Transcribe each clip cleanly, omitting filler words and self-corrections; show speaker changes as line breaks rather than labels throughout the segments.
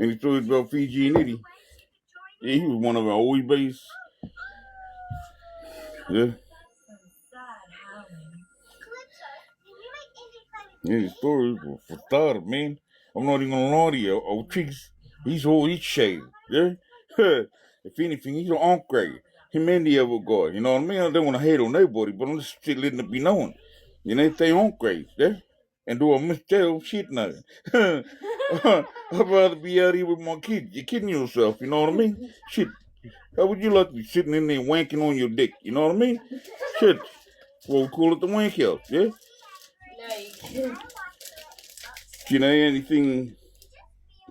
Any stories about Fiji and Eddie? Yeah, he was one of our always base. Yeah. Yeah, the stories were for starters, man. I'm not even gonna lie to you. Old TRIGGZ, he's shaved. Yeah? If anything, he's an uncle. Him and the other guy. You know what I mean? I don't want to hate on nobody, but I'm just letting it be known. You know, they uncle, yeah? And do a misjail shit now. I'd rather be out here with my kids. You're kidding yourself, you know what I mean? Shit. How would you like to be sitting in there wanking on your dick? You know what I mean? Shit. Well, we call it the wank house, yeah? You know, anything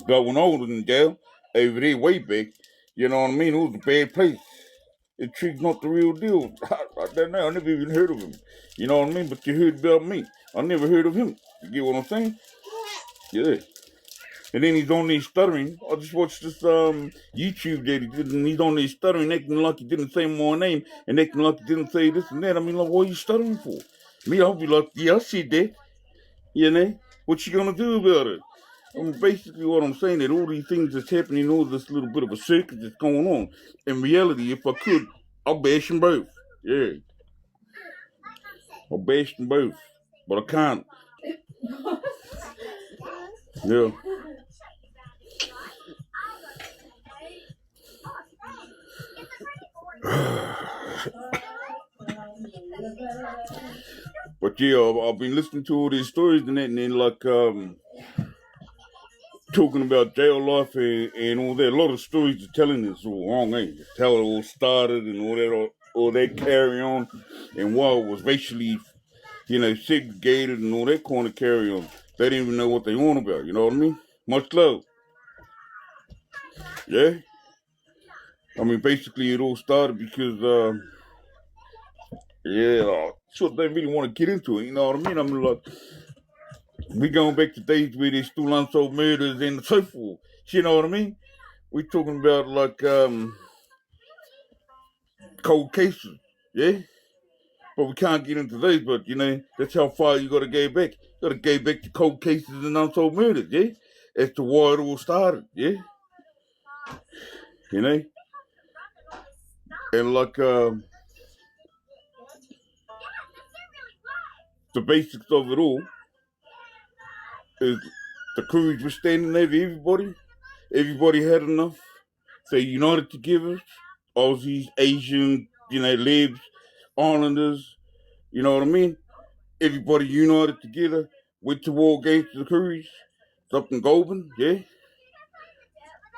going on in jail over there way back, you know what I mean? It was a bad place. It TRIGGZ not the real deal. I don't know. I never even heard of him. You know what I mean? But you heard about me. I never heard of him. You get what I'm saying? Yeah. And then he's on there stuttering. I just watched this YouTube that he did, and he's on there stuttering, acting like he didn't say my name, and acting like he didn't say this and that. I mean, like, what are you stuttering for? Me, I'll be like, yeah, I said that. You know? What you gonna do about it? I mean, basically what I'm saying that all these things that's happening, all this little bit of a circus that's going on. In reality, if I could, I'll bash them both. Yeah. I'll bash them both. But I can't. Yeah. But yeah, I've been listening to all these stories and that, and then like talking about jail life and all that. A lot of stories are telling us all wrong, ain't it? How it all started and all that carry on, and why it was racially, you know, segregated and all that kind of carry on. They didn't even know what they want about. You know what I mean? Much love. Yeah. I mean, basically, it all started because yeah, sure they really want to get into it. You know what I mean? I mean, like, we going back to days where they still unsolved murders and so forth. You know what I mean? We talking about like cold cases, yeah. But we can't get into those. But you know, that's how far you got to go back. You got to go back to cold cases and unsolved murders, yeah. As to why it all started, yeah. You know, and like the basics of it all is the crews were standing over everybody. Everybody had enough. They united together. Aussies, Asians, you know, Libs, Islanders, you know what I mean? Everybody united together, went to war against the crews, up in Goulburn, yeah.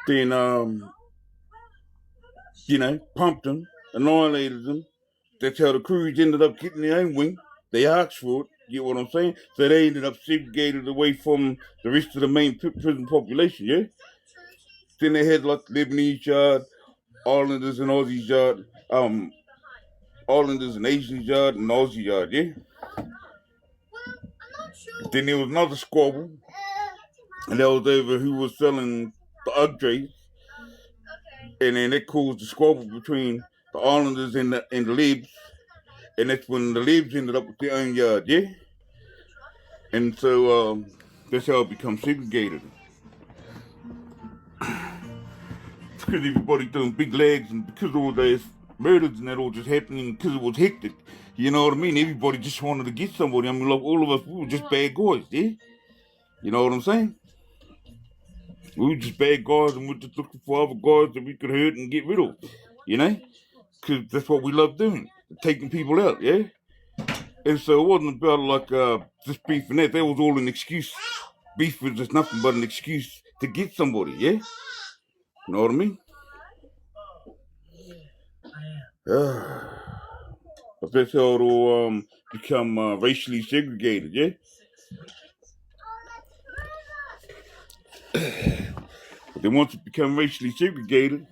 Then, you know, pumped them, annihilated them. That's how the crews ended up getting their own wing. They asked for it, you get what I'm saying? So they ended up segregated away from the rest of the main prison population, yeah? Then they had like Lebanese yard, Islanders and Aussies yard, Islanders and Asians yard and Aussie yard, yeah? Then there was another squabble, and that was over who was selling the upgrades. And then that caused the squabble between the Islanders and the Libs. And that's when the Libs ended up with their own yard, yeah? And so that's how it becomes segregated. Because everybody doing big legs and because all those murders and that all just happening because it was hectic. You know what I mean? Everybody just wanted to get somebody. I mean, like all of us, we were just bad guys, yeah? You know what I'm saying? We were just bad guys and we were just looking for other guys that we could hurt and get rid of, you know? Because that's what we love doing, taking people out, yeah? And so it wasn't about like just beef and that. That was all an excuse. Beef was just nothing but an excuse to get somebody, yeah? You know what I mean? But that's how it all become racially segregated, yeah? But then once it became racially segregated,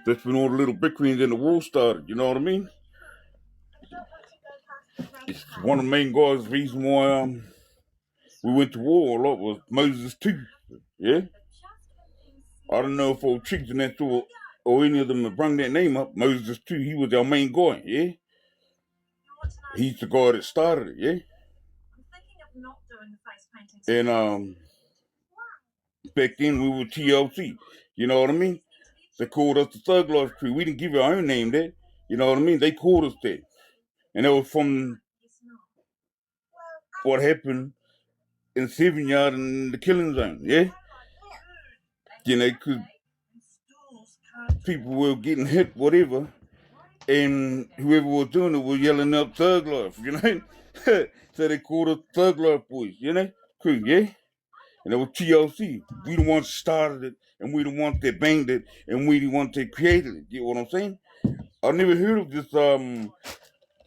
that's when all the little bickerings in the war started, you know what I mean? It's one of the main guys' reason why we went to war a lot was Moses too, yeah? I don't know if old TRIGGZ and that or any of them have brung that name up. Moses too, he was our main guy, yeah? He's the guy that started it, yeah? And back then we were TLC. You know what I mean? They called us the Thug Life Crew. We didn't give our own name there. You know what I mean? They called us that. And that was from what happened in 7 Yard in the killing zone, yeah? You know, because people were getting hit, whatever, and whoever was doing it was yelling out Thug Life, you know? So they called us Thug Life Boys, you know? Crew, yeah? And it was TLC. We the ones that started it, and we the ones that banged it, and we the ones that created it. You know what I'm saying? I never heard of this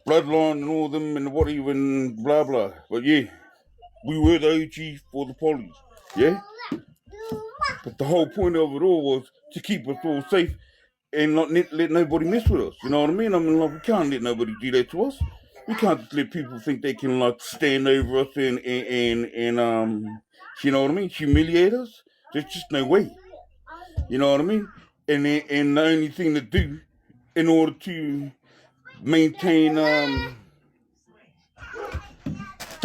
bloodline and all them and what even blah blah. But yeah, we were the OG for the police. Yeah? But the whole point of it all was to keep us all safe and not let nobody mess with us. You know what I mean? I mean, like, we can't let nobody do that to us. We can't just let people think they can like stand over us and you know what I mean, humiliate us. There's just no way. You know what I mean? And the only thing to do in order to maintain the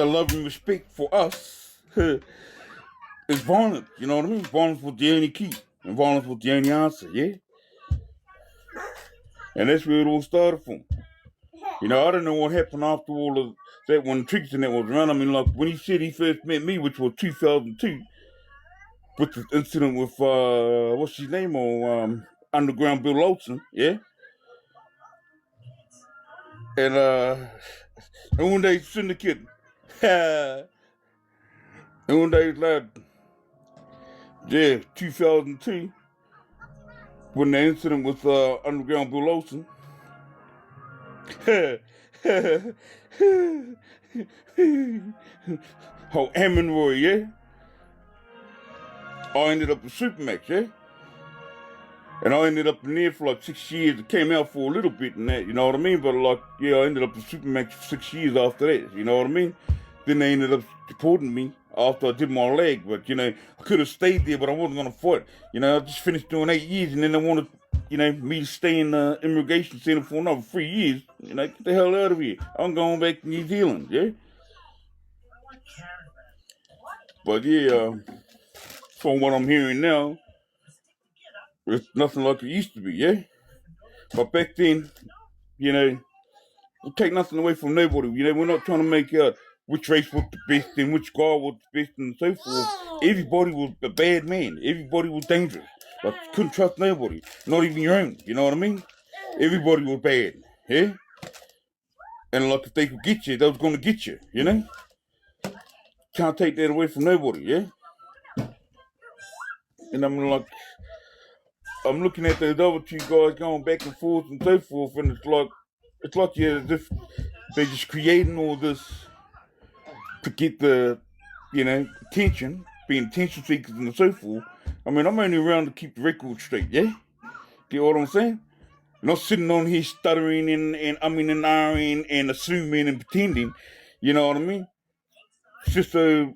love and respect for us is violence. You know what I mean? Violence was the only key, and violence was the only answer. Yeah, and that's where it all started from. You know, I don't know what happened after all of that when TRIGGZ and that was around. I mean, like, when he said he first met me, which was 2002, with the incident with, what's his name, on Underground Bill Olsen, yeah? And one day syndicate, and one day, like, yeah, 2002, when the incident with Underground Bill Olsen, oh, Hammond, yeah? I ended up in Supermax, yeah? And I ended up in there for like 6 years. It came out for a little bit and that, you know what I mean? But like, yeah, I ended up in Supermax for 6 years after that, you know what I mean? Then they ended up deporting me after I did my leg. But, you know, I could have stayed there, but I wasn't going to fight. You know, I just finished doing 8 years and then they wanted, you know, me to stay in the immigration center for another 3 years. You know, get the hell out of here. I'm going back to New Zealand, yeah? But yeah, from what I'm hearing now, it's nothing like it used to be, yeah? But back then, you know, we take nothing away from nobody. You know, we're not trying to make out which race was the best and which guy was the best and so forth. Everybody was a bad man. Everybody was dangerous. Like, you couldn't trust nobody. Not even your own. You know what I mean? Everybody was bad. Yeah? And like, if they could get you, they was gonna get you, you know? Can't take that away from nobody, yeah? And I'm like, I'm looking at those other two guys going back and forth and so forth, and it's like, yeah, they're just creating all this to get the, you know, attention, being attention seekers and so forth. I mean, I'm only around to keep the record straight, yeah? Get what I'm saying? Not sitting on here stuttering and umming and ahhing and assuming and pretending, you know what I mean? It's just so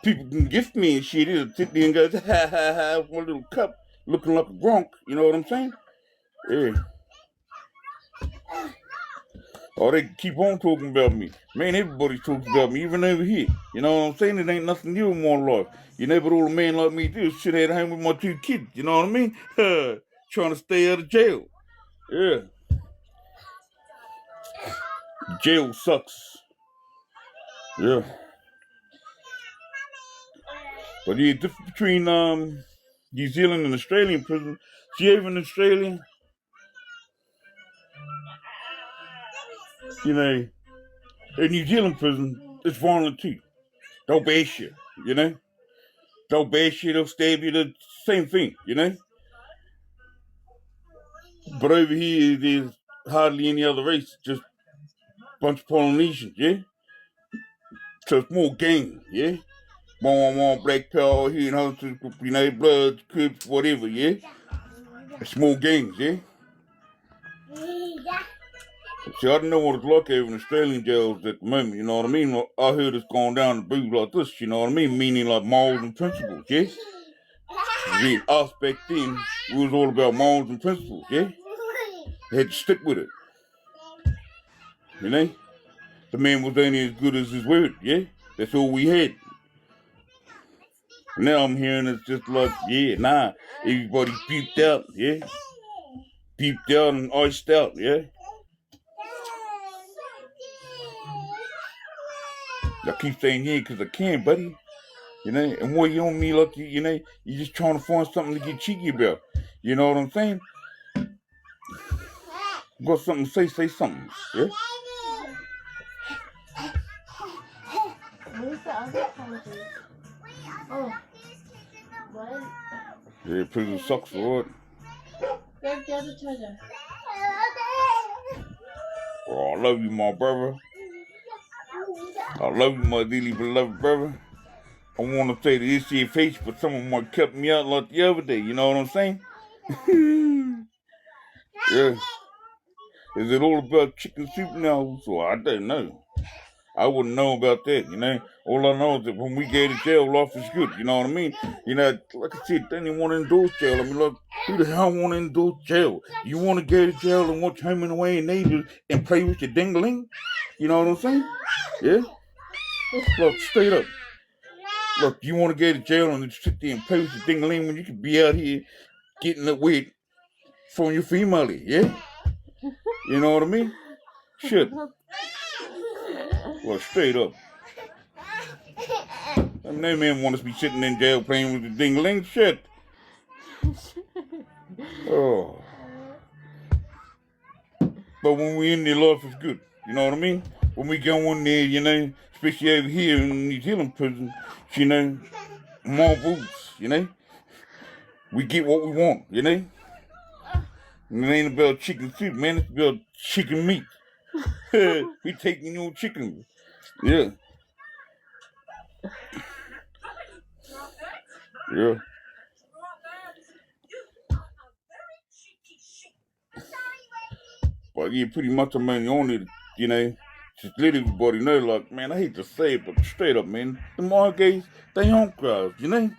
people can gift me and shit. It'll sit there and go, ha ha ha, with one little cup looking like a gronk, you know what I'm saying? Yeah. Or they keep on talking about me. Man, everybody's talking about me, even over here. You know what I'm saying? It ain't nothing new in my life. You know, but all a man like me do is sit at home with my 2 kids. You know what I mean? Trying to stay out of jail. Yeah. Jail sucks. Yeah. But yeah, difference between New Zealand and Australian prison. See, even in Australia, you know, in New Zealand prison, it's violent too. They'll bash you, you know? They'll bash you, they'll stab you, the same thing, you know? But over here, there's hardly any other race, just a bunch of Polynesians, yeah? So it's more gang, yeah? One, black power, here, and hunters, you know, bloods, crips, whatever, yeah? It's more gangs, yeah? See, I don't know what it's like over in Australian jails at the moment, you know what I mean? I heard it's going down the booze like this, you know what I mean? Meaning like morals and principles, yeah? Being us back then, we was all about morals and principles, yeah? They had to stick with it, you know? The man was only as good as his word, yeah? That's all we had. Now I'm hearing it's just like, yeah, nah, everybody beeped out, yeah? Beeped out and iced out, yeah? I keep saying yeah because I can, buddy. You know, and what you on me like, you know, you just trying to find something to get cheeky about. You know what I'm saying? Got something to say something, yeah?
Where's the other charger? Oh. What?
Yeah, prison sucks for it.
Grab the other charger.
Oh, I love you, my brother. I love you, my dearly beloved brother. I want to say this to your face, but someone might cut me out like the other day. You know what I'm saying? Yeah. Is it all about chicken soup now? So I don't know. I wouldn't know about that, you know. All I know is that when we go to jail, life is good, you know what I mean? You know, like I said, they didn't want to endorse jail. I mean, like, who the hell want to endorse jail? You want to go to jail and watch Home and Away and Neighbors and play with your dingling? You know what I'm saying? Yeah? Look, straight up. Look, you want to go to jail and just sit there and play with your dingling when you could be out here getting it wet from your female, yeah? You know what I mean? Shit. Look, straight up. No man wants to be sitting in jail playing with the ding-a-ling shit. Oh. But when we in there, life is good. You know what I mean? When we go in there, you know, especially over here in New Zealand prison, you know, more rules, you know? We get what we want, you know? And it ain't about chicken soup, man. It's about chicken meat. We taking your chicken. Yeah. Yeah. But yeah, pretty much, I mean, only, you know, just let everybody know, like, man, I hate to say it, but straight up, man, the Margays, they aren't crowds, you know?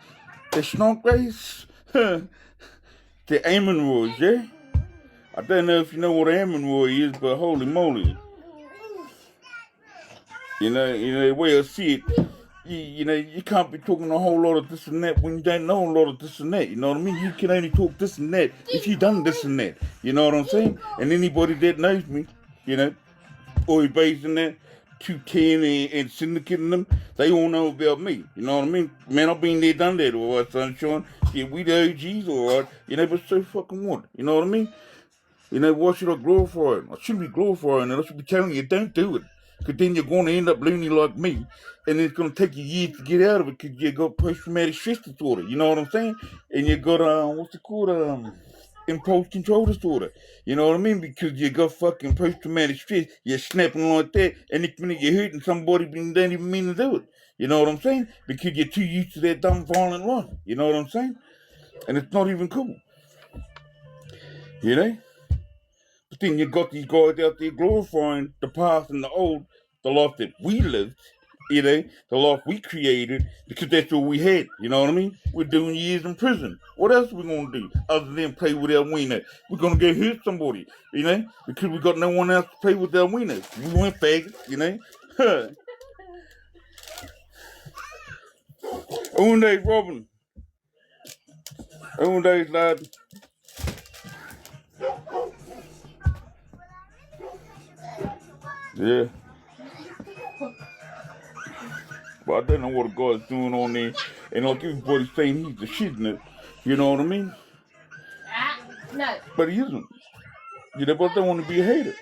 They snonkers, they're Underworld, yeah? I don't know if you know what Underworld is, but holy moly. You know, the way I see it, you know, you can't be talking a whole lot of this and that when you don't know a lot of this and that, you know what I mean? You can only talk this and that if you done this and that, you know what I'm saying? And anybody that knows me, you know, or based in that 210 and Syndicate and them, they all know about me. You know what I mean? Man, I've been there, done that, alright, Sunshine. Yeah, we the OGs, alright. You know, but so fucking what? You know what I mean? You know, why should I glorify it? I shouldn't be glorifying it. I should be telling you, don't do it. Because then you're going to end up loony like me. And it's going to take you years to get out of it because you got post-traumatic stress disorder. You know what I'm saying? And you got, what's it called? Impulse control disorder. You know what I mean? Because you got fucking post-traumatic stress. You're snapping like that. And next minute you're hurting somebody but you don't even mean to do it. You know what I'm saying? Because you're too used to that dumb violent life. You know what I'm saying? And it's not even cool. You know? But then you got these guys out there glorifying the past and the old, the life that we lived, you know, the life we created, because that's what we had, you know what I mean? We're doing years in prison. What else are we going to do other than play with our wiener? We're going to go hurt somebody, you know, because we got no one else to play with our wieners. We weren't faggots, you know. One day, Robin. One day, lad. Yeah. But I don't know what the guy's doing on there. And like everybody's saying he's the shit in it. You know what I mean?
No.
But he isn't. You know, but I don't want to be a hater.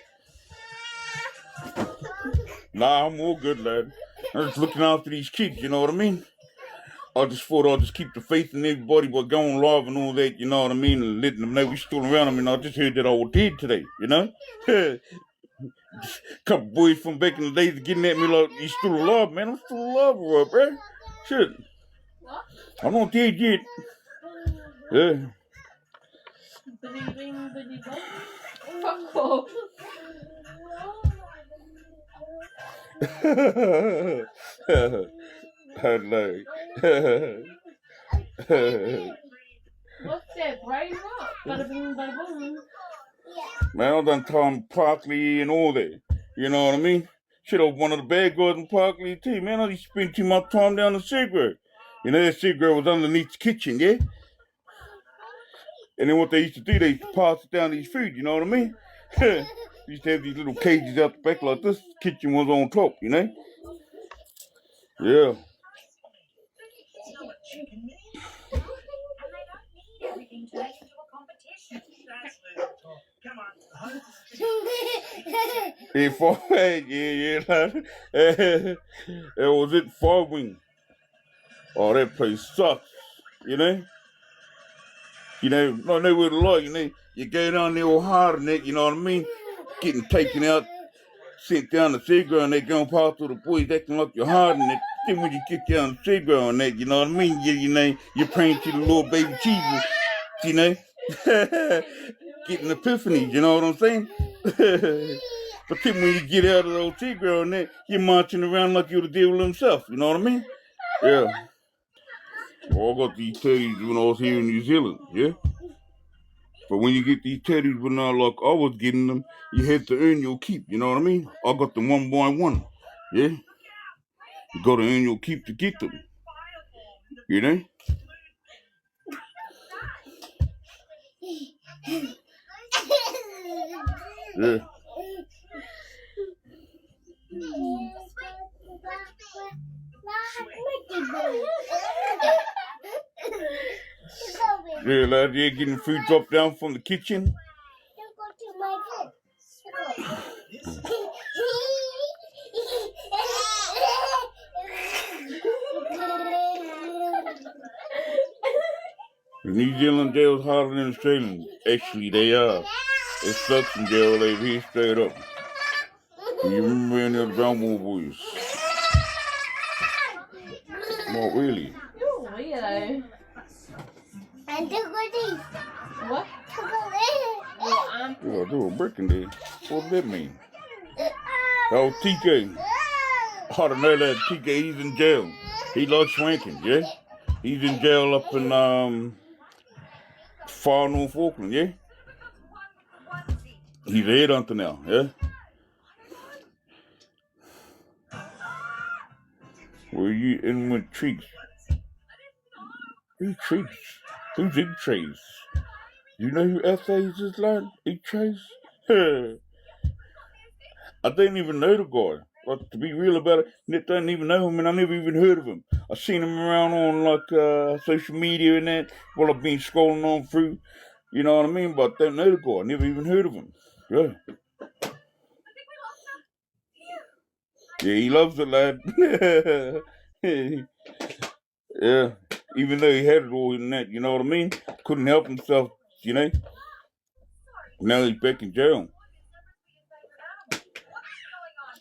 Nah, I'm all good, lad. I'm just looking after these kids, you know what I mean? I just thought I'd just keep the faith in everybody by going live and all that, you know what I mean? And letting them know we still around. I mean, I just heard that I was dead today, you know? Couple boys from back in the days getting at me like, you still alive, man? I'm still alive, right, bro? Shit. I'm not dead yet. Yeah.
Fuck off.
Hello.
What's that? Brain rock. Bada bing, bada boom.
Man, I done Tom Parkley and all that. You know what I mean? Shit, I was one of the bad guys in Parkley too, man. I used to spend too much time down the cigarette. You know, that cigarette was underneath the kitchen, yeah? And then what they used to do, they used to pass it down these food, you know what I mean? They used to have these little cages out the back like this. The kitchen was on top, you know? Yeah. Yeah, that was it, Far Wing. Oh, that place sucks, you know? You know, not nowhere to lie, you know? You go down there all hard and that, you know what I mean? Getting taken out, sent down the cigarette and they going past through the boys acting like you're hard and that. Then when you get down the cigarette and that, you know what I mean? You know, you're praying to the Lord baby Jesus, you know? Getting epiphanies, you know what I'm saying? But then when you get out of those cigarettes and that, you're marching around like you're the devil himself, you know what I mean? Yeah. Well, I got these teddies when I was here in New Zealand, yeah? But when you get these teddies when like I was getting them, you had to earn your keep, you know what I mean? I got them 1 by 1, yeah? You gotta earn your keep to get them, you know? Yeah. Yeah, lad, yeah, getting food dropped down from the kitchen. The New Zealand jail's harder than Australian. Actually, they are. It sucks in jail over here straight up. You remember any of the Brownmore boys? Not really.
You're weirdo.
And chocolate.
What?
Chocolate.
Yeah, they were breaking there. What does that mean? Oh, TK. I don't know that TK, he's in jail. He loves swanking, yeah? He's in jail up in far North Auckland, yeah? He's a headhunter now, yeah? Were you in with TRIGGZ? Who's TRIGGZ? Who's TRIGGZ? You know who essays is like? TRIGGZ? I didn't even know the guy. Like, to be real about it, I didn't even know him and I never even heard of him. I seen him around on like social media and that while I've been scrolling on through. You know what I mean? But I don't know the guy. I never even heard of him. Yeah. Yeah, he loves it, lad. Yeah. Even though he had it all in that, you know what I mean? Couldn't help himself, you know? Now he's back in jail.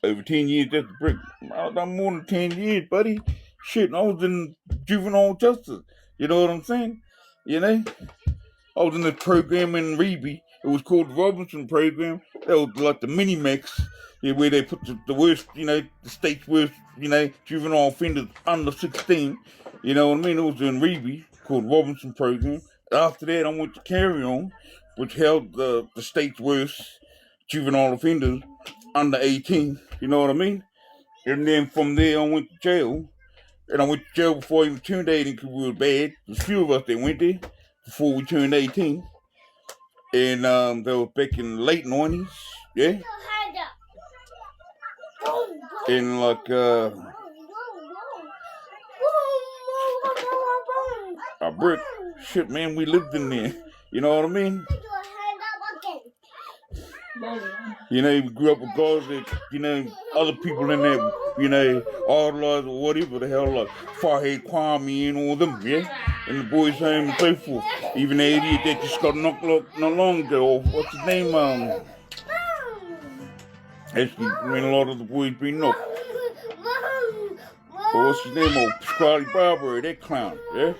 Over 10 years, that's the brick. I've done more than 10 years, buddy. Shit, I was in juvenile justice. You know what I'm saying? You know? I was in this program in Reby. It was called the Robinson Program. That was like the mini-max, yeah, where they put the worst, you know, the state's worst, you know, juvenile offenders under 16. You know what I mean? It was in Reby, called Robinson Program. After that, I went to Carry On, which held the state's worst juvenile offenders under 18. You know what I mean? And then from there, I went to jail. And I went to jail before I even turned 18 because we were bad. There's a few of us that went there before we turned 18. And that was back in the late 90s, yeah? And like, a brick, shit, man, we lived in there. You know what I mean? You know, we grew up with guys that, you know, other people in there, you know, idolized or whatever the hell, like Farhead Kwame and all them, yeah? And the boys home and so forth. Even the idiot that just got knocked not long ago, or what's his name, actually, I mean, a lot of the boys been knocked. But what's his name, old Scotty Barber, that clown, yeah?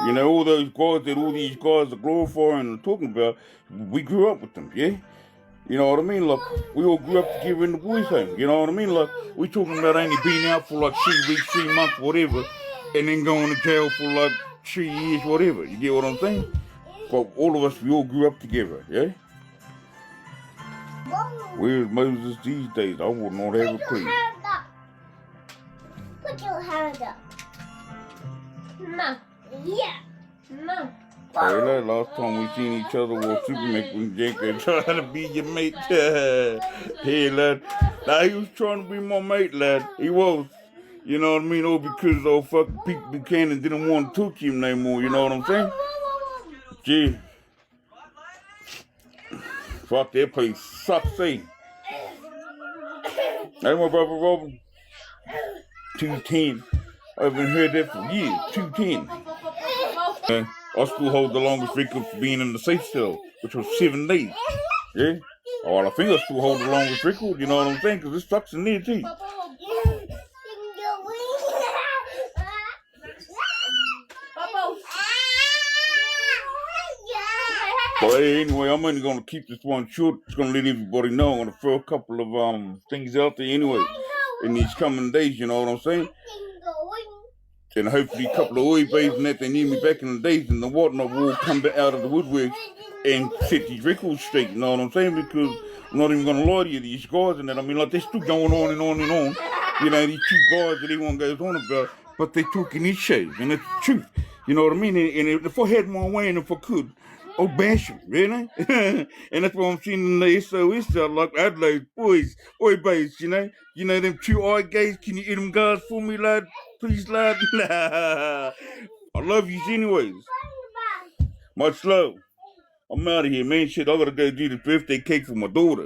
You know, all those guys that all these guys are glorifying and talking about, we grew up with them, yeah? You know what I mean? Like, we all grew up together in the boys' home, you know what I mean? Like, we talking about only being out for like 3 weeks, 3 months, whatever, and then going to jail for like 3 years, whatever. You get what I'm saying? But all of us, we all grew up together, yeah? Where's Moses these days? I would not have a clue.
No.
Yeah.
No.
Hey, that last time we seen each other was Superman when Jake and trying to be your mate. Hey, lad. Nah, he was trying to be my mate, lad. He was. You know what I mean? Oh, because old fucking Pete Buchanan didn't want to talk to him no more. You know what I'm saying? Gee. Fuck, that place sucks, say. Hey, my brother Robin. 210. I haven't heard that for years. 210. I still hold the longest record for being in the safe cell, which was 7 days. Yeah? Well, I think I still hold the longest record, you know what I'm saying? Because it sucks in there, too. But hey, anyway, I'm only going to keep this one short. Just going to let everybody know. I'm going to throw a couple of things out there anyway in these coming days, you know what I'm saying? And hopefully a couple of oil babes and that they need me back in the days and the whatnot will come back out of the woodwork and set these records straight, you know what I'm saying? Because I'm not even going to lie to you, these guys and that, I mean, like, they're still going on and on and on. You know, these two guys that everyone goes on about, but they're talking these shows, and it's the truth. You know what I mean? And if I had my way and if I could, I'd bash them, you know? And that's what I'm seeing in the SOS out, like Adelaide boys, oi babes, you know? You know them two eye gays, can you eat them guys for me, lad? Please, lad. I love you anyways. Much love. I'm out of here, man. Shit, I gotta go do the birthday cake for my daughter.